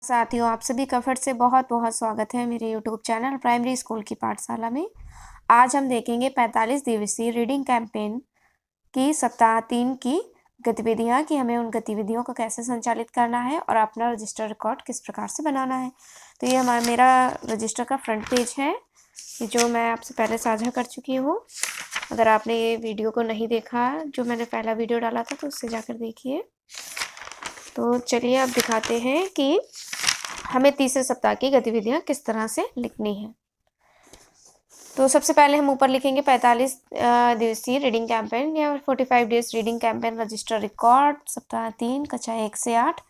साथियों, आप सभी का फिर से बहुत बहुत स्वागत है मेरे यूट्यूब चैनल प्राइमरी स्कूल की पाठशाला में। आज हम देखेंगे 45 दिवसीय रीडिंग कैंपेन की सप्ताह 3 की गतिविधियां कि हमें उन गतिविधियों को कैसे संचालित करना है और अपना रजिस्टर रिकॉर्ड किस प्रकार से बनाना है। तो ये मेरा रजिस्टर का फ्रंट पेज है, ये जो मैं आपसे पहले साझा कर चुकी हूँ। अगर आपने ये वीडियो को नहीं देखा, जो मैंने पहला वीडियो डाला था, तो उससे जाकर देखिए। तो चलिए अब दिखाते हैं कि हमें तीसरे सप्ताह की गतिविधियां किस तरह से लिखनी है। तो सबसे पहले हम ऊपर लिखेंगे 45 दिवसीय रीडिंग कैंपेन या 45 days reading campaign register record सप्ताह 3 कक्षा 1 से 8।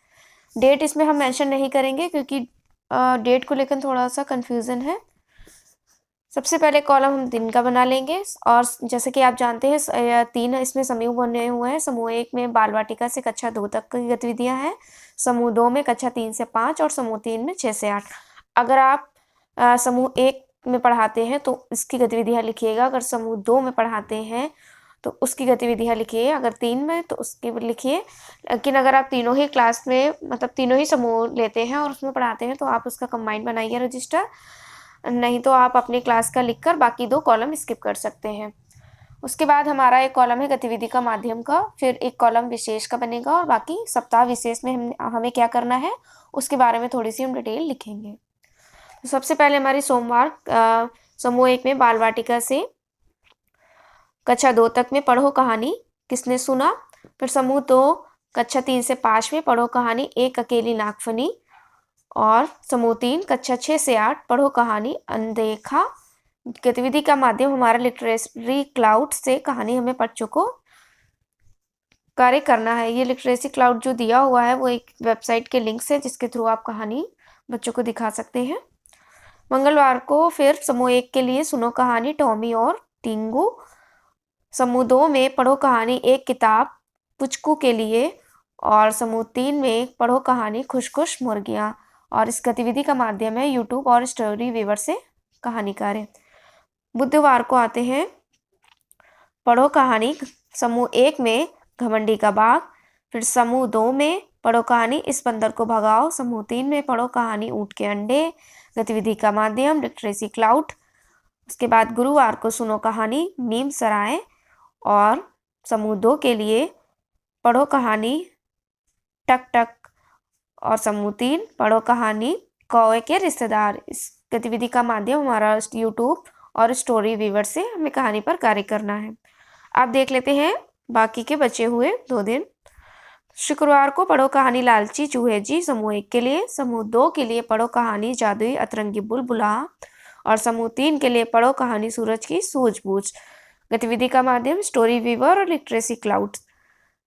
डेट इसमें हम मेंशन नहीं करेंगे क्योंकि डेट को लेकर थोड़ा सा कंफ्यूजन है। सबसे पहले कॉलम हम दिन का बना लेंगे और जैसे कि आप जानते हैं 3 इसमें समूह बने हुए हैं। समूह 1 में बाल वाटिका से कक्षा 2 तक की गतिविधियां हैं, समूह 2 में कक्षा 3 से 5 और समूह 3 में 6 से 8। अगर आप समूह 1 में पढ़ाते हैं तो इसकी गतिविधियां लिखिएगा, अगर समूह 2 में पढ़ाते हैं तो उसकी गतिविधियां लिखिए, अगर 3 में तो उसकी लिखिए। लेकिन अगर आप तीनों ही क्लास में मतलब तीनों ही समूह लेते हैं और उसमें पढ़ाते हैं तो आप उसका कंबाइंड बनाइए रजिस्टर, नहीं तो आप अपनी क्लास का लिखकर बाकी 2 कॉलम स्किप कर सकते हैं। उसके बाद हमारा एक कॉलम है गतिविधि का माध्यम का, फिर एक कॉलम विशेष का बनेगा और बाकी सप्ताह विशेष में हमें क्या करना है उसके बारे में थोड़ी सी हम डिटेल लिखेंगे। तो सबसे पहले हमारी सोमवार समूह 1 में बाल वाटिका से कक्षा 2 तक में पढ़ो कहानी किसने सुना। फिर समूह 2 कक्षा 3 से 5 में पढ़ो कहानी एक अकेली नागफनी। और समूह 3 कक्षा 6 से 8 पढ़ो कहानी अनदेखा। गतिविधि का माध्यम हमारा लिटरेसी क्लाउड से कहानी हमें बच्चों को कार्य करना है। ये लिटरेसी क्लाउड जो दिया हुआ है वो एक वेबसाइट के लिंक से, जिसके थ्रू आप कहानी बच्चों को दिखा सकते हैं। मंगलवार को फिर समूह 1 के लिए सुनो कहानी टॉमी और टिंगू। समूह 2 में पढ़ो कहानी एक किताब पुचकू के लिए और समूह 3 में पढ़ो कहानी खुश खुश मुर्गियाँ। और इस गतिविधि का माध्यम है यूट्यूब और स्टोरी वीवर से कहानी कार्य। बुधवार को आते हैं पढ़ो कहानी समूह 1 में घमंडी का बाग। फिर समूह 2 में पढ़ो कहानी इस बंदर को भगाओ। समूह 3 में पढ़ो कहानी ऊँट के अंडे। गतिविधि का माध्यम लिटरेसी क्लाउड। उसके बाद गुरुवार को सुनो कहानी नीम सराय। और समूह 2 के लिए पढ़ो कहानी टक टक। और समूह 3 पढ़ो कहानी कौवे के रिश्तेदार। इस गतिविधि का माध्यम हमारा यूट्यूब और स्टोरी वीवर से हमें कहानी पर कार्य करना है। आप देख लेते हैं बाकी के बचे हुए 2 दिन। शुक्रवार को पढ़ो कहानी लालची चूहे जी समूह 1 के लिए। समूह 2 के लिए पढ़ो कहानी जादुई अतरंगी बुलबुला। और समूह 3 के लिए पढ़ो कहानी सूरज की सूझबूझ। गतिविधि का माध्यम स्टोरी वीवर और लिटरेसी क्लाउड।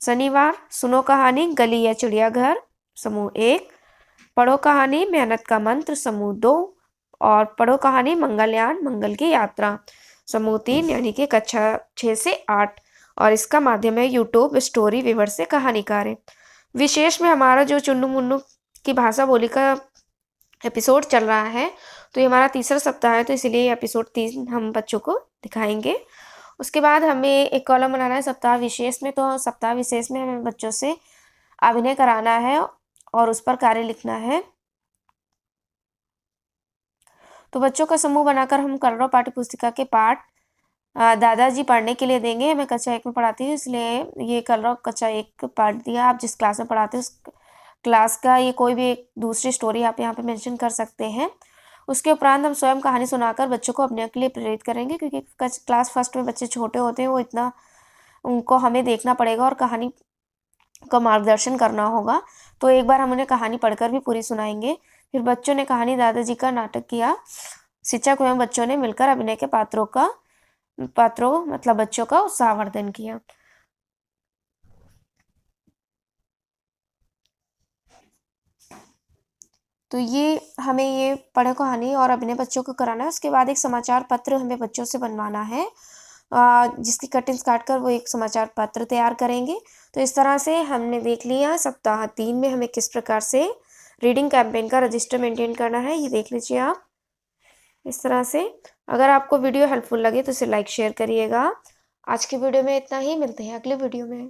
शनिवार सुनो कहानी गली या चिड़ियाघर। समूह 1 पढ़ो कहानी मेहनत का मंत्र। समूह 2 और पढ़ो कहानी मंगलयान मंगल की यात्रा। समूह 3 यानी कि कक्षा 6 से 8 और इसका माध्यम है यूट्यूब स्टोरी वीवर से कहानी कार्य। विशेष में हमारा जो चुन्नू मुन्नू की भाषा बोली का एपिसोड चल रहा है, तो ये हमारा तीसरा सप्ताह है, तो इसलिए एपिसोड 3 हम बच्चों को दिखाएंगे। उसके बाद हमें एक कॉलम बनाना है सप्ताह विशेष में। तो सप्ताह विशेष में हमें बच्चों से अभिनय कराना है और उस पर कार्य लिखना है। तो बच्चों का समूह बनाकर हम कलरव पाठ्य पुस्तिका के पाठ दादाजी पढ़ने के लिए देंगे। मैं कक्षा 1 में पढ़ाती हूँ, इसलिए ये कलरव कक्षा 1 पाठ दिया। आप जिस क्लास में पढ़ाते हैं उस क्लास का ये कोई भी एक दूसरी स्टोरी आप यहाँ पे मेंशन कर सकते हैं। उसके उपरांत हम स्वयं कहानी सुनाकर बच्चों को अपने के लिए प्रेरित करेंगे, क्योंकि क्लास फर्स्ट में बच्चे छोटे होते हैं, वो इतना उनको हमें देखना पड़ेगा और कहानी का मार्गदर्शन करना होगा। तो एक बार हम उन्हें कहानी पढ़कर भी पूरी सुनाएंगे। फिर बच्चों ने कहानी दादाजी का नाटक किया। शिक्षक एवं बच्चों ने मिलकर अभिनय के पात्रों मतलब बच्चों का उत्साहवर्धन किया। तो ये हमें ये पढ़ो कहानी और अभिनय बच्चों को कराना है। उसके बाद एक समाचार पत्र हमें बच्चों से बनवाना है, जिसकी कटिंग्स काटकर वो एक समाचार पत्र तैयार करेंगे। तो इस तरह से हमने देख लिया सप्ताह 3 में हमें किस प्रकार से रीडिंग कैंपेन का रजिस्टर मेंटेन करना है, ये देख लीजिए आप इस तरह से। अगर आपको वीडियो हेल्पफुल लगे तो इसे लाइक शेयर करिएगा। आज की वीडियो में इतना ही, मिलते हैं अगले वीडियो में।